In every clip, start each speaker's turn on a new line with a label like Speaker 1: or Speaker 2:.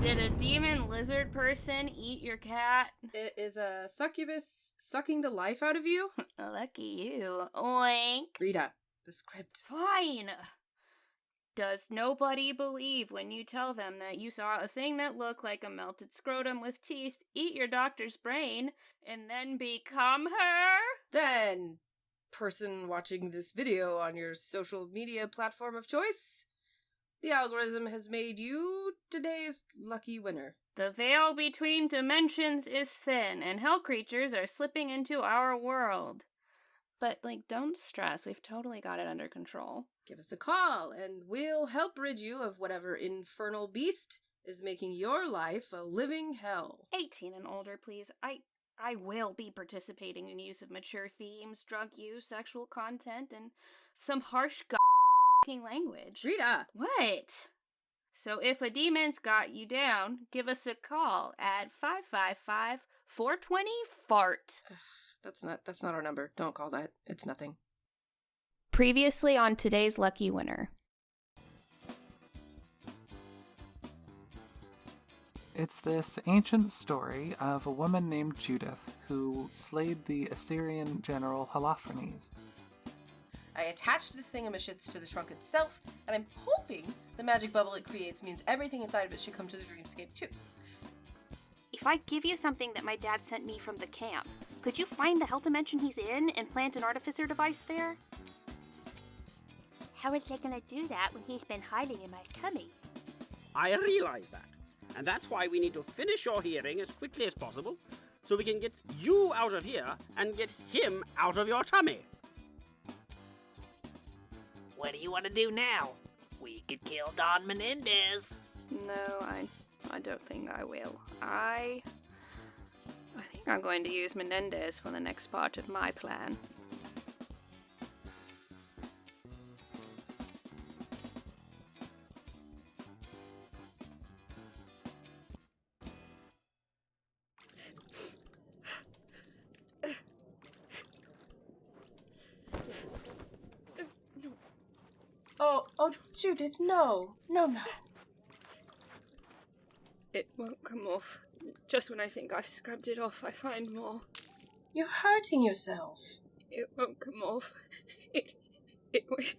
Speaker 1: Did a demon lizard person eat your cat?
Speaker 2: It is a succubus sucking the life out of you?
Speaker 1: Lucky you. Oink.
Speaker 2: Rita, the script.
Speaker 1: Fine. Does nobody believe when you tell them that you saw a thing that looked like a melted scrotum with teeth eat your doctor's brain and then become her?
Speaker 2: Then, person watching this video on your social media platform of choice, the algorithm has made you today's lucky winner.
Speaker 1: The veil between dimensions is thin, and hell creatures are slipping into our world. But, don't stress. We've totally got it under control.
Speaker 2: Give us a call, and we'll help rid you of whatever infernal beast is making your life a living hell.
Speaker 1: 18 and older, please. I will be participating in use of mature themes, drug use, sexual content, and some harsh language.
Speaker 2: Rita!
Speaker 1: What? So if a demon's got you down, give us a call at 555-420-FART.
Speaker 2: That's not our number. Don't call that. It's nothing.
Speaker 1: Previously on today's lucky winner.
Speaker 3: It's this ancient story of a woman named Judith who slayed the Assyrian general Holofernes.
Speaker 2: I attached the thingamashits to the trunk itself, and I'm hoping the magic bubble it creates means everything inside of it should come to the dreamscape too.
Speaker 1: If I give you something that my dad sent me from the camp, could you find the hell dimension he's in and plant an artificer device there? How is they gonna do that when he's been hiding in my tummy?
Speaker 4: I realize that, and that's why we need to finish your hearing as quickly as possible, so we can get you out of here and get him out of your tummy.
Speaker 5: What do you want to do now? We could kill Don Menendez.
Speaker 1: No, I don't think I will. I think I'm going to use Menendez for the next part of my plan.
Speaker 2: Oh, Judith, no. No.
Speaker 1: It won't come off. Just when I think I've scrubbed it off, I find more.
Speaker 2: You're hurting yourself.
Speaker 1: It won't come off. It won't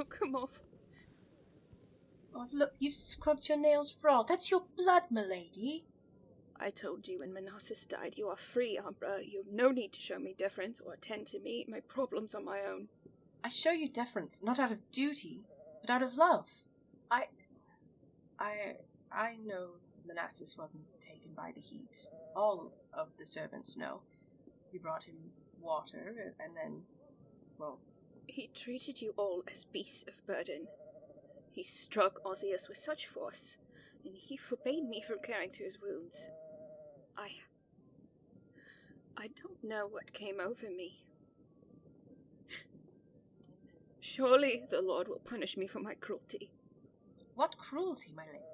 Speaker 1: come off.
Speaker 2: Oh, look, you've scrubbed your nails raw. That's your blood, milady.
Speaker 1: I told you when Manassas died, you are free, Abra. You have no need to show me deference or attend to me. My problems are my own.
Speaker 2: I show you deference, not out of duty, but out of love. I know Manassas wasn't taken by the heat. All of the servants know. You brought him water, and then, well...
Speaker 1: He treated you all as beasts of burden. He struck Ozias with such force, and he forbade me from caring to his wounds. I don't know what came over me. Surely the Lord will punish me for my cruelty.
Speaker 2: What cruelty, my lady?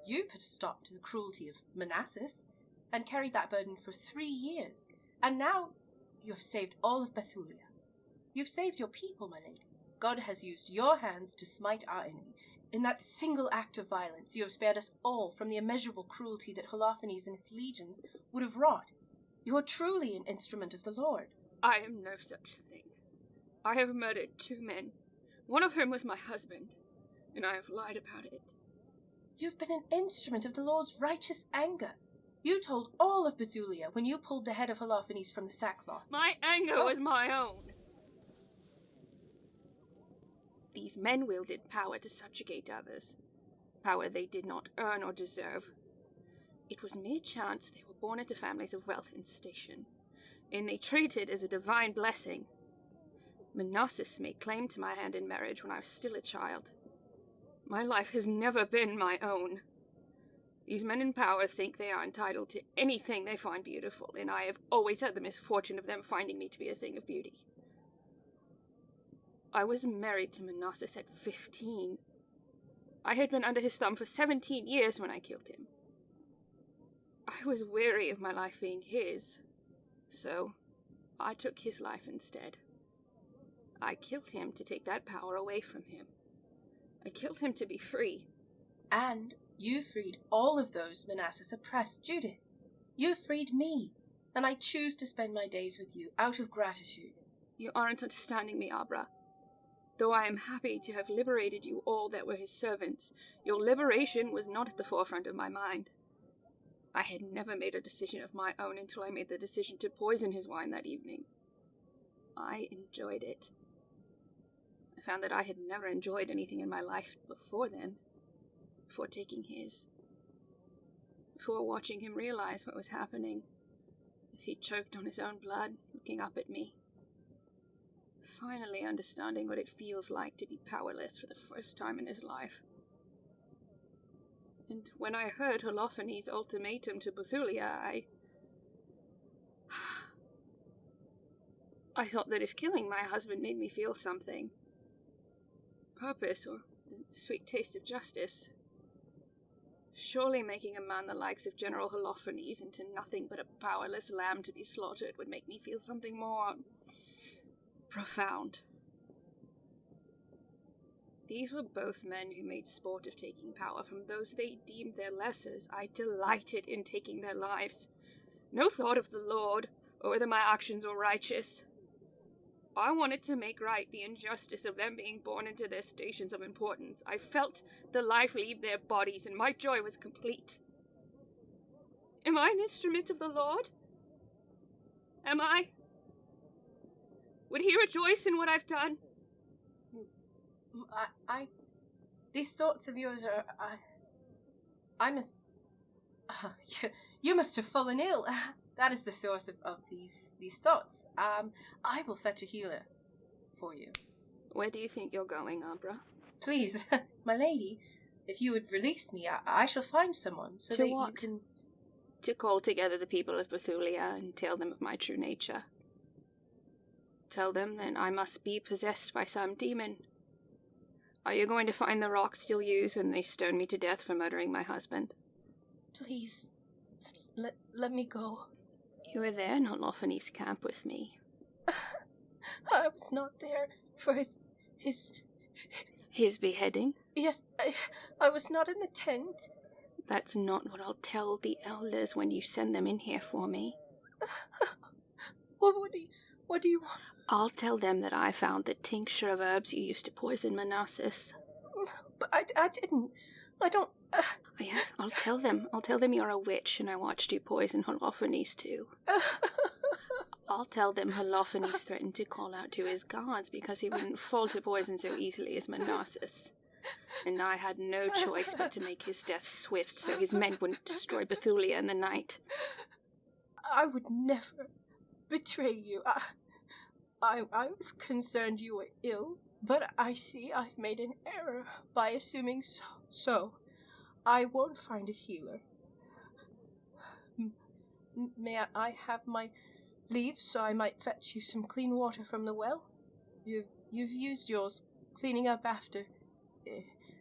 Speaker 2: You put a stop to the cruelty of Manassas, and carried that burden for 3 years, and now you have saved all of Bethulia. You've saved your people, my lady. God has used your hands to smite our enemy. In that single act of violence, you have spared us all from the immeasurable cruelty that Holofernes and his legions would have wrought. You are truly an instrument of the Lord.
Speaker 1: I am no such thing. I have murdered 2 men, one of whom was my husband, and I have lied about it.
Speaker 2: You've been an instrument of the Lord's righteous anger. You told all of Bethulia when you pulled the head of Holofernes from the sackcloth.
Speaker 1: My anger was my own. These men wielded power to subjugate others, power they did not earn or deserve. It was mere chance they were born into families of wealth and station, and they treated as a divine blessing. Manassas made claim to my hand in marriage when I was still a child. My life has never been my own. These men in power think they are entitled to anything they find beautiful, and I have always had the misfortune of them finding me to be a thing of beauty. I was married to Manassas at 15. I had been under his thumb for 17 years when I killed him. I was weary of my life being his, so I took his life instead. I killed him to take that power away from him. I killed him to be free,
Speaker 2: And you freed all of those Manassas oppressed, Judith. You freed me, and I choose to spend my days with you out of gratitude.
Speaker 1: You aren't understanding me, Abra. Though I am happy to have liberated you all that were his servants, your liberation was not at the forefront of my mind. I had never made a decision of my own until I made the decision to poison his wine that evening. I enjoyed it. I found that I had never enjoyed anything in my life before then, before taking his, before watching him realize what was happening as he choked on his own blood, looking up at me. Finally understanding what it feels like to be powerless for the first time in his life. And when I heard Holofernes' ultimatum to Bethulia, I thought that if killing my husband made me feel something, purpose or the sweet taste of justice, surely making a man the likes of General Holofernes into nothing but a powerless lamb to be slaughtered would make me feel something more profound. These were both men who made sport of taking power from those they deemed their lessers. I delighted in taking their lives. No thought of the Lord, or whether my actions were righteous. I wanted to make right the injustice of them being born into their stations of importance. I felt the life leave their bodies, and my joy was complete. Am I an instrument of the Lord? Am I? Would he rejoice in what I've done?
Speaker 2: These thoughts of yours are, you must have fallen ill. That is the source of these thoughts. I will fetch a healer for you.
Speaker 1: Where do you think you're going, Abra?
Speaker 2: Please, my lady, if you would release me, I shall find someone so that you can...
Speaker 1: To call together the people of Bethulia and tell them of my true nature. Tell them that I must be possessed by some demon. Are you going to find the rocks you'll use when they stone me to death for murdering my husband?
Speaker 2: Please, let me go.
Speaker 1: You were there in Holofernes' camp with me.
Speaker 2: I was not there for his...
Speaker 1: His beheading?
Speaker 2: Yes, I was not in the tent.
Speaker 1: That's not what I'll tell the elders when you send them in here for me.
Speaker 2: What do you want?
Speaker 1: I'll tell them that I found the tincture of herbs you used to poison Manassas.
Speaker 2: But I didn't. I don't...
Speaker 1: Yes, I'll tell them. I'll tell them you're a witch and I watched you poison Holofernes too. I'll tell them Holofernes threatened to call out to his guards because he wouldn't fall to poison so easily as Manassas. And I had no choice but to make his death swift so his men wouldn't destroy Bethulia in the night.
Speaker 2: I would never betray you. I was concerned you were ill, but I see I've made an error by assuming so. I won't find a healer. May I have my leave so I might fetch you some clean water from the well? You've used yours cleaning up after,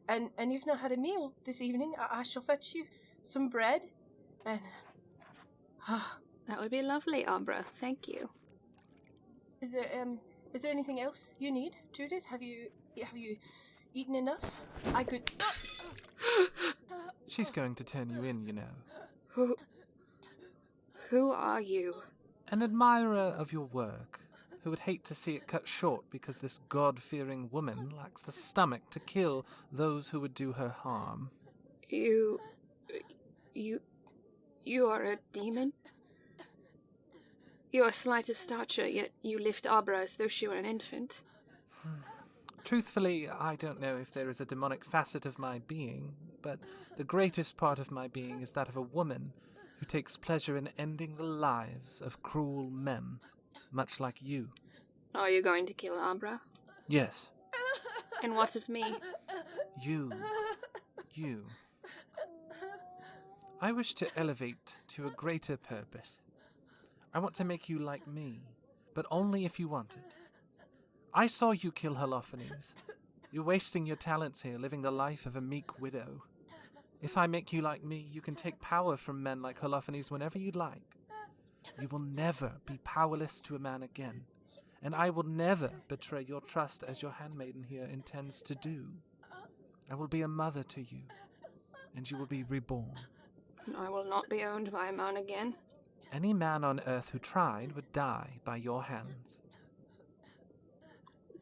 Speaker 2: and you've not had a meal this evening. I shall fetch you some bread, and
Speaker 1: that would be lovely, Abra. Thank you.
Speaker 2: Is there anything else you need, Judith? Have you eaten enough? I could.
Speaker 3: She's going to turn you in, you know.
Speaker 1: Who are you?
Speaker 3: An admirer of your work, who would hate to see it cut short because this God-fearing woman lacks the stomach to kill those who would do her harm.
Speaker 1: You are a demon? You are slight of stature, yet you lift Abra as though she were an infant.
Speaker 3: Truthfully, I don't know if there is a demonic facet of my being, but the greatest part of my being is that of a woman who takes pleasure in ending the lives of cruel men, much like you.
Speaker 1: Are you going to kill Abra?
Speaker 3: Yes.
Speaker 1: And what of me?
Speaker 3: You. I wish to elevate to a greater purpose. I want to make you like me, but only if you want it. I saw you kill Holofernes. You're wasting your talents here, living the life of a meek widow. If I make you like me, you can take power from men like Holofernes whenever you'd like. You will never be powerless to a man again, and I will never betray your trust as your handmaiden here intends to do. I will be a mother to you, and you will be reborn.
Speaker 1: I will not be owned by a man again.
Speaker 3: Any man on Earth who tried would die by your hands.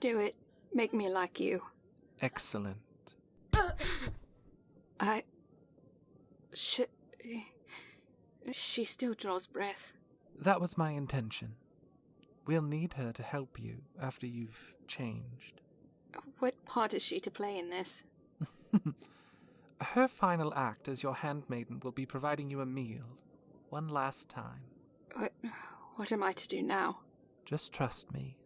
Speaker 1: Do it. Make me like you.
Speaker 3: Excellent.
Speaker 1: She still draws breath.
Speaker 3: That was my intention. We'll need her to help you after you've changed.
Speaker 1: What part is she to play in this?
Speaker 3: Her final act as your handmaiden will be providing you a meal. One last time.
Speaker 1: What am I to do now?
Speaker 3: Just trust me.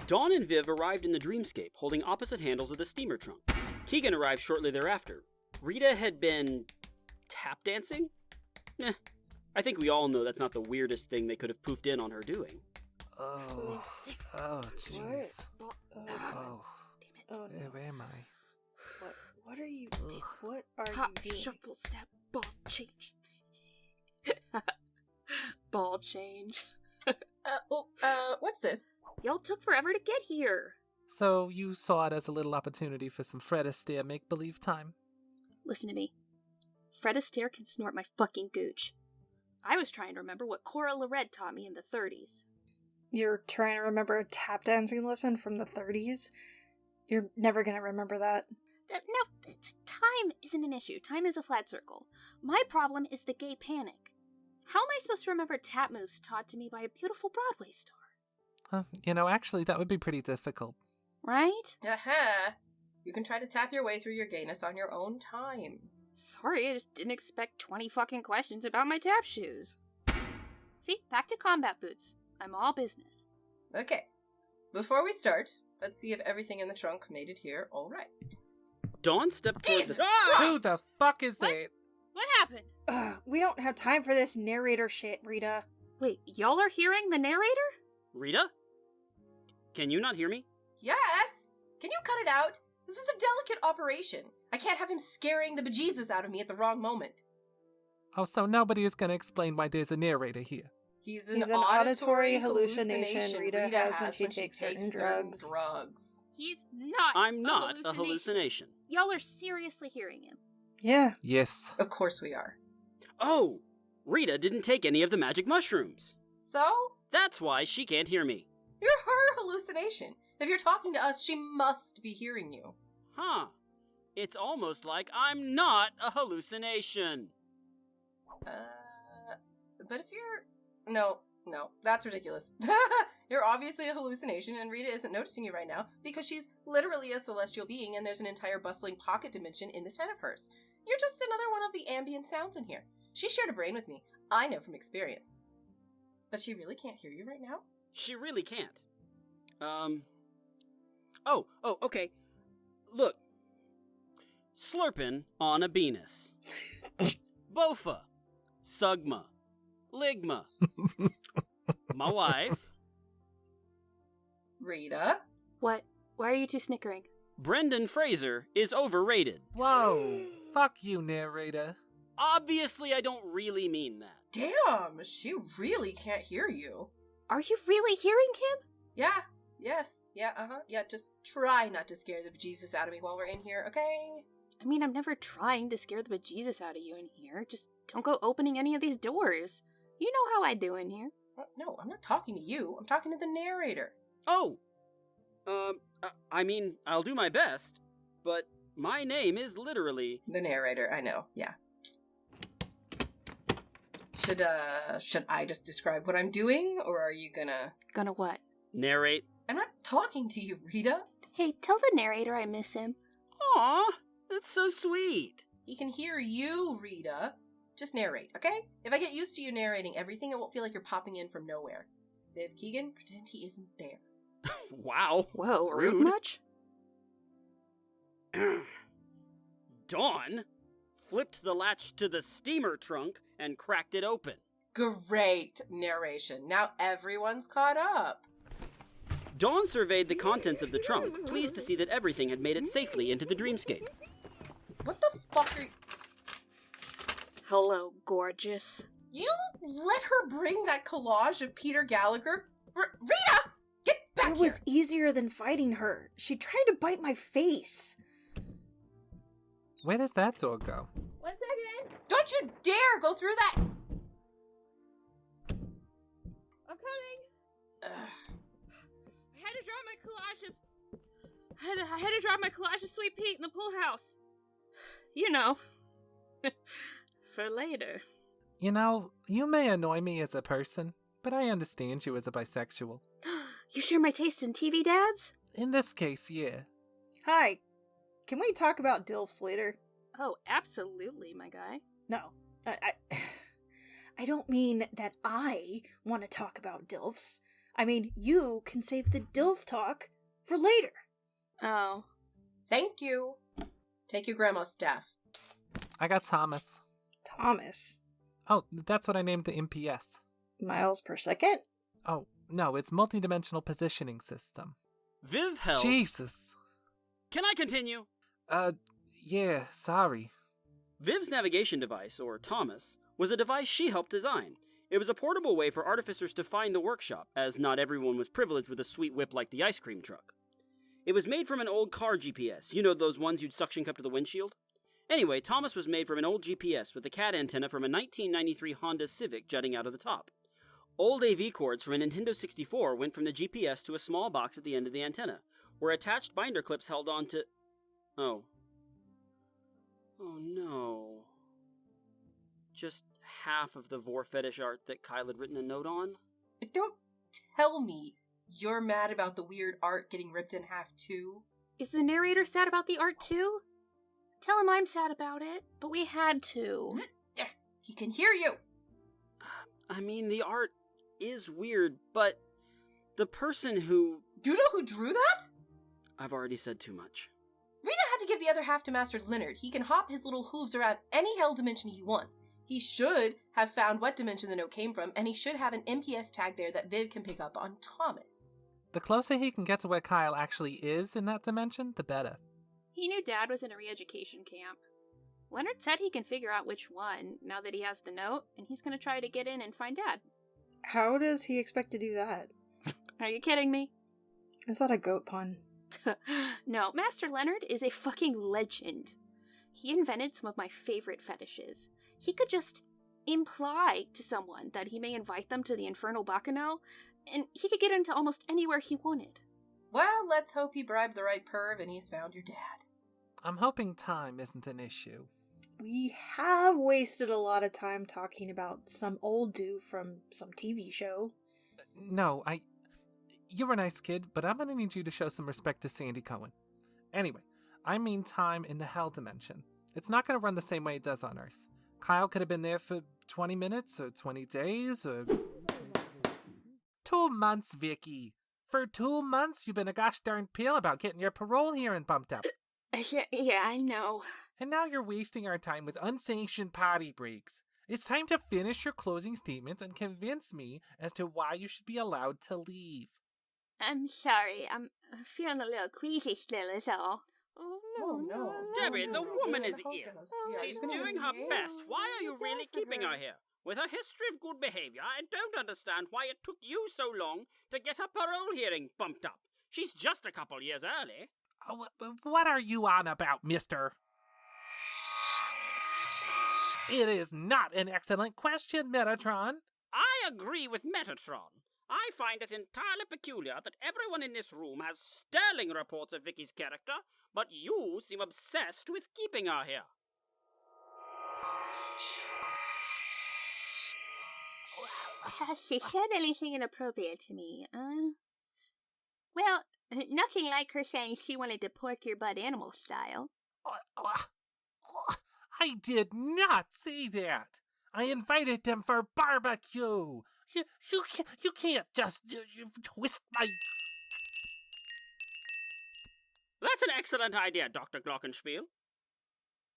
Speaker 4: Dawn and Viv arrived in the dreamscape, holding opposite handles of the steamer trunk. Kieghan arrived shortly thereafter. Rita had been tap dancing? I think we all know that's not the weirdest thing they could have poofed in on her doing.
Speaker 3: Oh, jeez. Oh,
Speaker 6: Oh, no.
Speaker 3: where am I?
Speaker 6: What are you, Steve? What are
Speaker 1: Hop,
Speaker 6: you doing?
Speaker 1: shuffle, step, ball change. Ball change.
Speaker 2: What's this?
Speaker 1: Y'all took forever to get here.
Speaker 3: So you saw it as a little opportunity for some Fred Astaire make-believe time?
Speaker 1: Listen to me. Fred Astaire can snort my fucking gooch. I was trying to remember what Cora LaRedd taught me in the 30s.
Speaker 6: You're trying to remember a tap dancing lesson from the 30s? You're never gonna remember that.
Speaker 1: No, time isn't an issue. Time is a flat circle. My problem is the gay panic. How am I supposed to remember tap moves taught to me by a beautiful Broadway star?
Speaker 3: Actually, that would be pretty difficult.
Speaker 1: Right?
Speaker 2: Aha! You can try to tap your way through your gayness on your own time.
Speaker 1: Sorry, I just didn't expect 20 fucking questions about my tap shoes. See, back to combat boots. I'm all business.
Speaker 2: Okay. Before we start, let's see if everything in the trunk made it here all right.
Speaker 4: Dawn stepped towards
Speaker 2: Jesus
Speaker 4: the...
Speaker 2: Christ!
Speaker 3: Who the fuck is
Speaker 1: What?
Speaker 3: that?
Speaker 1: What happened?
Speaker 6: We don't have time for this narrator shit, Rita.
Speaker 1: Wait, y'all are hearing the narrator?
Speaker 4: Rita? Can you not hear me?
Speaker 2: Yes! Can you cut it out? This is a delicate operation. I can't have him scaring the bejesus out of me at the wrong moment.
Speaker 3: Oh, so nobody is going to explain why there's a narrator here.
Speaker 2: He's an
Speaker 6: auditory
Speaker 2: hallucination
Speaker 6: Rita has when she takes certain drugs.
Speaker 1: He's not.
Speaker 4: I'm not a hallucination.
Speaker 1: Y'all are seriously hearing him.
Speaker 6: Yeah.
Speaker 3: Yes.
Speaker 2: Of course we are.
Speaker 4: Oh, Rita didn't take any of the magic mushrooms.
Speaker 2: So?
Speaker 4: That's why she can't hear me.
Speaker 2: You're her hallucination. If you're talking to us, she must be hearing you.
Speaker 4: Huh. It's almost like I'm not a hallucination.
Speaker 2: But if you're... No, that's ridiculous. You're obviously a hallucination, and Rita isn't noticing you right now because she's literally a celestial being, and there's an entire bustling pocket dimension in this head of hers. You're just another one of the ambient sounds in here. She shared a brain with me. I know from experience. But she really can't hear you right now?
Speaker 4: She really can't. Oh, okay. Look. Slurpin' on a Venus. Bofa. Sugma. Ligma. My wife.
Speaker 2: Rita?
Speaker 1: What? Why are you two snickering?
Speaker 4: Brendan Fraser is overrated.
Speaker 3: Whoa. Fuck you, narrator.
Speaker 4: Obviously, I don't really mean that.
Speaker 2: Damn, she really can't hear you.
Speaker 1: Are you really hearing him?
Speaker 2: Yeah, yes, yeah, yeah, just try not to scare the bejesus out of me while we're in here, okay?
Speaker 1: I mean, I'm never trying to scare the bejesus out of you in here. Just don't go opening any of these doors. You know how I do in here.
Speaker 2: No, I'm not talking to you. I'm talking to the narrator.
Speaker 4: Oh! I mean, I'll do my best, but my name is literally...
Speaker 2: The narrator, I know, yeah. Should I just describe what I'm doing, or are you gonna...
Speaker 1: Gonna what?
Speaker 4: Narrate.
Speaker 2: I'm not talking to you, Rita.
Speaker 1: Hey, tell the narrator I miss him.
Speaker 4: Aw, that's so sweet.
Speaker 2: He can hear you, Rita. Just narrate, okay? If I get used to you narrating everything, it won't feel like you're popping in from nowhere. Viv Kieghan, pretend he isn't there.
Speaker 4: Wow.
Speaker 1: Whoa,
Speaker 4: Rude.
Speaker 1: rude much?
Speaker 4: Dawn flipped the latch to the steamer trunk and cracked it open.
Speaker 2: Great narration. Now everyone's caught up.
Speaker 4: Dawn surveyed the contents of the trunk, pleased to see that everything had made it safely into the dreamscape.
Speaker 2: What the fuck are you...
Speaker 1: Hello, gorgeous.
Speaker 2: You let her bring that collage of Peter Gallagher? Rita! Get back
Speaker 6: It
Speaker 2: here!
Speaker 6: was easier than fighting her. She tried to bite my face.
Speaker 3: Where does that door go?
Speaker 1: 1 second.
Speaker 2: Don't you dare go through that!
Speaker 1: I'm coming.
Speaker 2: Ugh.
Speaker 1: I had to draw my collage of... I had to draw my collage of Sweet Pete in the pool house. You know. For later.
Speaker 3: You know, you may annoy me as a person, but I understand you as a bisexual.
Speaker 1: You share my taste in TV dads?
Speaker 3: In this case, yeah.
Speaker 6: Hi. Can we talk about DILFs later?
Speaker 1: Oh, absolutely, my guy.
Speaker 6: No. I don't mean that I want to talk about DILFs. I mean, you can save the DILF talk for later.
Speaker 1: Oh.
Speaker 2: Thank you. Take your grandma's staff.
Speaker 3: I got Thomas.
Speaker 6: Thomas.
Speaker 3: Oh, that's what I named the MPS.
Speaker 6: Miles per second?
Speaker 3: Oh, no, it's multidimensional positioning system.
Speaker 4: Viv held...
Speaker 3: Jesus.
Speaker 4: Can I continue?
Speaker 3: Yeah, sorry.
Speaker 4: Viv's navigation device, or Thomas, was a device she helped design. It was a portable way for artificers to find the workshop, as not everyone was privileged with a sweet whip like the ice cream truck. It was made from an old car GPS, you know those ones you'd suction cup to the windshield? Anyway, Thomas was made from an old GPS with a CAD antenna from a 1993 Honda Civic jutting out of the top. Old AV cords from a Nintendo 64 went from the GPS to a small box at the end of the antenna, where attached binder clips held on to... Oh. Oh no. Just half of the vor fetish art that Kyle had written a note on?
Speaker 2: Don't tell me you're mad about the weird art getting ripped in half too.
Speaker 1: Is the narrator sad about the art too? Tell him I'm sad about it, but we had to.
Speaker 2: He can hear you.
Speaker 4: I mean, the art is weird, but the person who...
Speaker 2: You know who drew that?
Speaker 4: I've already said too much.
Speaker 2: Rita had to give the other half to Master Leonard. He can hop his little hooves around any hell dimension he wants. He should have found what dimension the note came from, and he should have an MPS tag there that Viv can pick up on Thomas.
Speaker 3: The closer he can get to where Kyle actually is in that dimension, the better.
Speaker 1: He knew Dad was in a re-education camp. Leonard said he can figure out which one, now that he has the note, and he's gonna try to get in and find Dad.
Speaker 6: How does he expect to do that?
Speaker 1: Are you kidding me?
Speaker 6: Is that a goat pun?
Speaker 1: No, Master Leonard is a fucking legend. He invented some of my favorite fetishes. He could just imply to someone that he may invite them to the Infernal Bacchanal, and he could get into almost anywhere he wanted.
Speaker 2: Well, let's hope he bribed the right perv and he's found your dad.
Speaker 3: I'm hoping time isn't an issue.
Speaker 6: We have wasted a lot of time talking about some old dude from some TV show.
Speaker 3: No, You're a nice kid, but I'm gonna need you to show some respect to Sandy Cohen. Anyway, I mean time in the hell dimension. It's not gonna run the same way it does on Earth. Kyle could have been there for 20 minutes, or 20 days, or... 2 months, Vicky. For 2 months, you've been a gosh darn pill about getting your parole hearing bumped up.
Speaker 1: Yeah, I know.
Speaker 3: And now you're wasting our time with unsanctioned potty breaks. It's time to finish your closing statements and convince me as to why you should be allowed to leave.
Speaker 1: I'm sorry, I'm feeling a little queasy still is all.
Speaker 2: Oh, no.
Speaker 4: Debbie, the woman is
Speaker 2: Help
Speaker 4: ill.
Speaker 2: us. Yeah,
Speaker 4: She's
Speaker 2: you're gonna
Speaker 4: doing her
Speaker 2: behave.
Speaker 4: best. Why are you really keeping her here? With her history of good behavior, I don't understand why it took you so long to get her parole hearing bumped up. She's just a couple years early.
Speaker 3: Oh, what are you on about, mister? It is not an excellent question, Metatron.
Speaker 4: I agree with Metatron. I find it entirely peculiar that everyone in this room has sterling reports of Vicky's character, but you seem obsessed with keeping her here.
Speaker 1: Has she said anything inappropriate to me? Well, nothing like her saying she wanted to pork your butt animal style.
Speaker 3: I did not say that. I invited them for barbecue. You can't just twist my...
Speaker 4: excellent idea, Dr. Glockenspiel.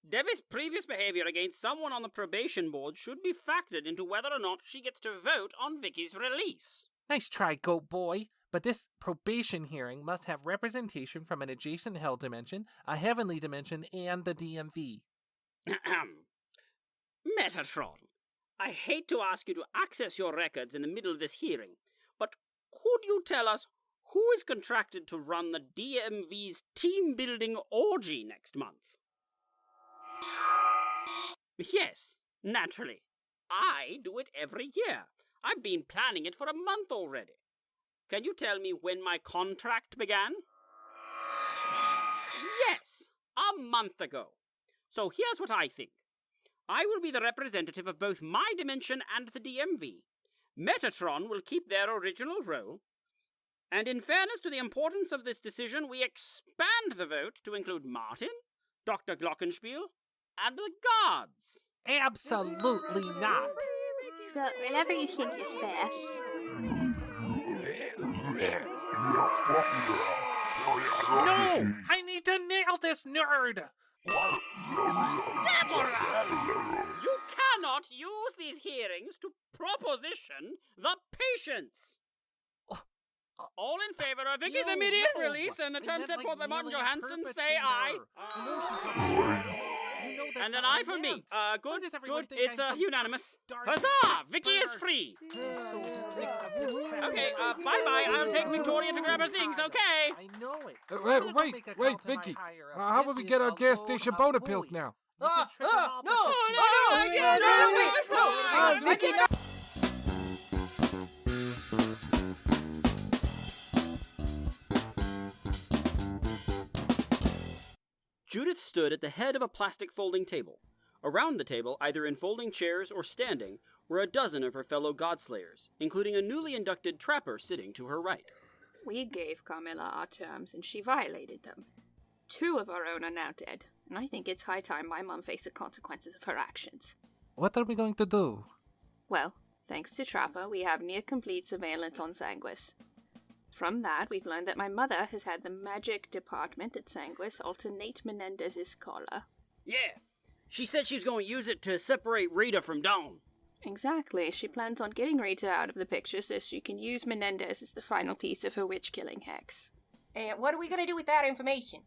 Speaker 4: Debbie's previous behavior against someone on the probation board should be factored into whether or not she gets to vote on Vicky's release.
Speaker 3: Nice try, Goat Boy. But this probation hearing must have representation from an adjacent hell dimension, a heavenly dimension, and the DMV.
Speaker 4: Metatron, I hate to ask you to access your records in the middle of this hearing, but could you tell us who is contracted to run the DMV's team-building orgy next month? Yes, naturally. I do it every year. I've been planning it for a month already. Can you tell me when my contract began? Yes, a month ago. So here's what I think. I will be the representative of both my dimension and the DMV. Metatron will keep their original role. And in fairness to the importance of this decision, we expand the vote to include Martin, Dr. Glockenspiel, and the guards.
Speaker 3: Absolutely not.
Speaker 1: Well, whatever you think is best.
Speaker 3: No! I need to nail this nerd!
Speaker 4: Deborah! You cannot use these hearings to proposition the patients. All in favor of Vicky's immediate release and the terms set forth by Martin Johansson, say aye. And an eye for me. Good. It's unanimous. Huzzah! Vicky is free. Okay, bye-bye. I'll take Victoria to grab her things, okay?
Speaker 3: I know it.
Speaker 7: Wait, Vicky. How will we get our gas station boner pills now?
Speaker 2: Vicky, no!
Speaker 4: Judith stood at the head of a plastic folding table. Around the table, either in folding chairs or standing, were a dozen of her fellow godslayers, including a newly inducted trapper sitting to her right.
Speaker 1: We gave Carmilla our terms, and she violated them. 2 of our own are now dead, and I think it's high time my mum faced the consequences of her actions.
Speaker 3: What are we going to do?
Speaker 1: Well, thanks to Trapper, we have near-complete surveillance on Sanguis. From that, we've learned that my mother has had the magic department at Sanguis alternate Menendez's collar.
Speaker 4: Yeah, she said she was going to use it to separate Rita from Dawn.
Speaker 1: Exactly. She plans on getting Rita out of the picture so she can use Menendez as the final piece of her witch-killing hex.
Speaker 2: And what are we going to do with that information?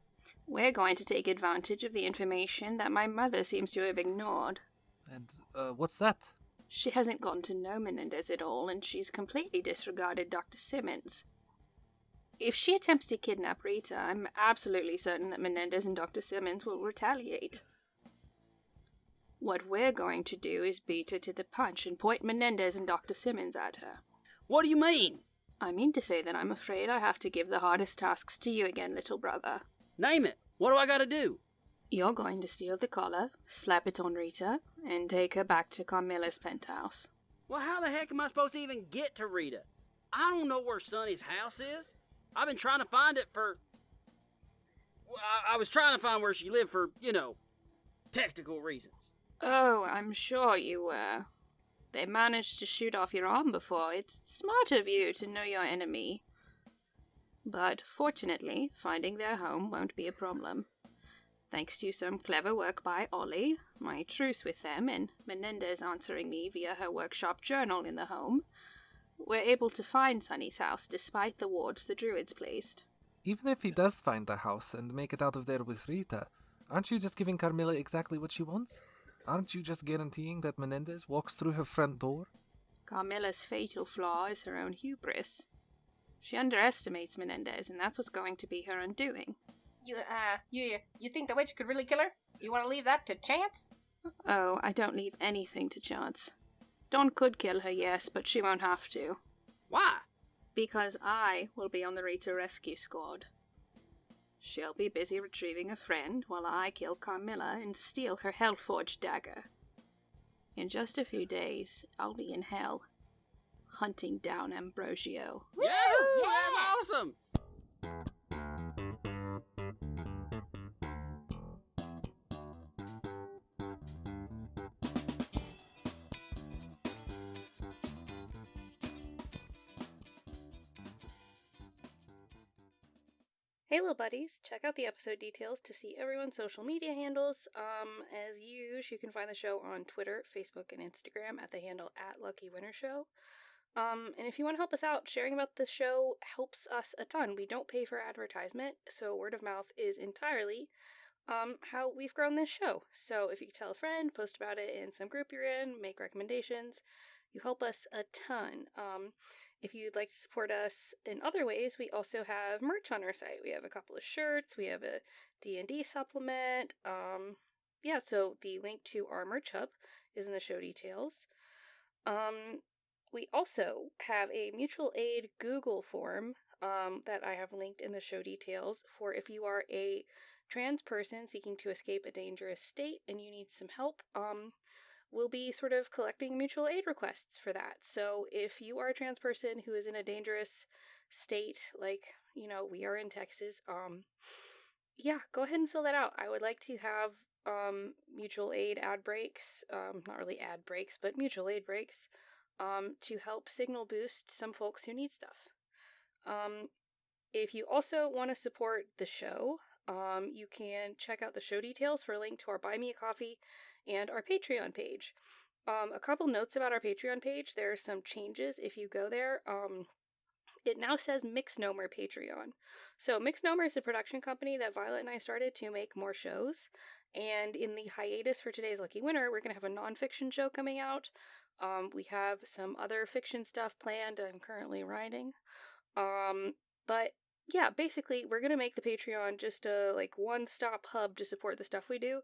Speaker 1: We're going to take advantage of the information that my mother seems to have ignored.
Speaker 3: And, what's that?
Speaker 1: She hasn't gotten to know Menendez at all, and she's completely disregarded Dr. Simmons. If she attempts to kidnap Rita, I'm absolutely certain that Menendez and Dr. Simmons will retaliate. What we're going to do is beat her to the punch and point Menendez and Dr. Simmons at her.
Speaker 4: What do you mean?
Speaker 1: I mean to say that I'm afraid I have to give the hardest tasks to you again, little brother.
Speaker 4: Name it. What do I gotta do?
Speaker 1: You're going to steal the collar, slap it on Rita, and take her back to Carmilla's penthouse.
Speaker 4: Well, how the heck am I supposed to even get to Rita? I don't know where Sonny's house is. I've been trying to find it for... Well, I was trying to find where she lived for, technical reasons.
Speaker 1: Oh, I'm sure you were. They managed to shoot off your arm before. It's smart of you to know your enemy. But fortunately, finding their home won't be a problem. Thanks to some clever work by Ollie, my truce with them, and Menendez answering me via her workshop journal in the home, we're able to find Sonny's house despite the wards the druids placed.
Speaker 3: Even if he does find the house and make it out of there with Rita, aren't you just giving Carmilla exactly what she wants? Aren't you just guaranteeing that Menendez walks through her front door?
Speaker 1: Carmilla's fatal flaw is her own hubris. She underestimates Menendez, and that's what's going to be her undoing.
Speaker 2: You think the witch could really kill her? You want to leave that to chance?
Speaker 1: Oh, I don't leave anything to chance. Dawn could kill her, yes, but she won't have to.
Speaker 4: Why?
Speaker 1: Because I will be on the Rita rescue squad. She'll be busy retrieving a friend while I kill Carmilla and steal her Hellforged dagger. In just a few days, I'll be in hell, hunting down Ambrosio.
Speaker 4: Yeah, that's awesome!
Speaker 1: Hey little buddies, check out the episode details to see everyone's social media handles. As usual, you can find the show on Twitter, Facebook, and Instagram at the handle @LuckyWinnerShow. And if you want to help us out, sharing about the show helps us a ton. We don't pay for advertisement, so word of mouth is entirely how we've grown this show. So if you tell a friend, post about it in some group you're in, make recommendations, you help us a ton. If you'd like to support us in other ways, we also have merch on our site. We have a couple of shirts, we have a D&D supplement. So the link to our merch hub is in the show details. We also have a mutual aid Google form that I have linked in the show details for if you are a trans person seeking to escape a dangerous state and you need some help. We'll be sort of collecting mutual aid requests for that. So if you are a trans person who is in a dangerous state, like, we are in Texas, go ahead and fill that out. I would like to have mutual aid ad breaks, not really ad breaks, but mutual aid breaks, to help signal boost some folks who need stuff. If you also want to support the show, you can check out the show details for a link to our Buy Me a Coffee and our Patreon page. A couple notes about our Patreon page. There are some changes if you go there. It now says Mixnomer Patreon. So Mixnomer is a production company that Violet and I started to make more shows. And in the hiatus for today's Lucky Winner, we're going to have a nonfiction show coming out. We have some other fiction stuff planned I'm currently writing. But yeah, basically, we're going to make the Patreon just a one-stop hub to support the stuff we do.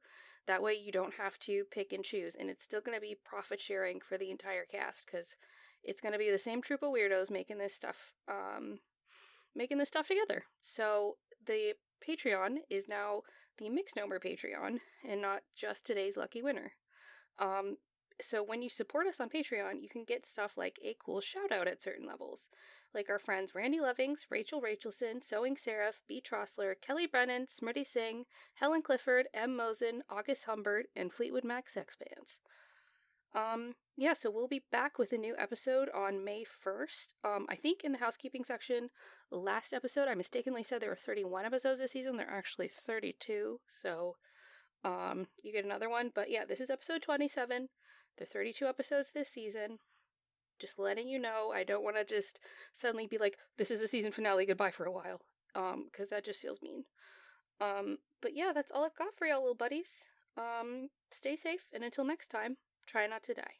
Speaker 1: That way you don't have to pick and choose, and it's still going to be profit sharing for the entire cast, because it's going to be the same troop of weirdos making this stuff together. So the Patreon is now the Mixnomer Patreon, and not just today's Lucky Winner. So when you support us on Patreon, you can get stuff like a cool shout-out at certain levels. Like our friends Randy Lovings, Rachel Rachelson, Sewing Seraph, B. Trossler, Kelly Brennan, Smritty Singh, Helen Clifford, M. Mosen, August Humbert, and Fleetwood Mac Sex Bands. So we'll be back with a new episode on May 1st. I think in the housekeeping section, last episode, I mistakenly said there were 31 episodes this season. There are actually 32, so you get another one. But yeah, this is episode 27. There are 32 episodes this season. Just letting you know, I don't want to just suddenly be like, this is the season finale, goodbye for a while. Because that just feels mean. But yeah, that's all I've got for y'all little buddies. Stay safe, and until next time, try not to die.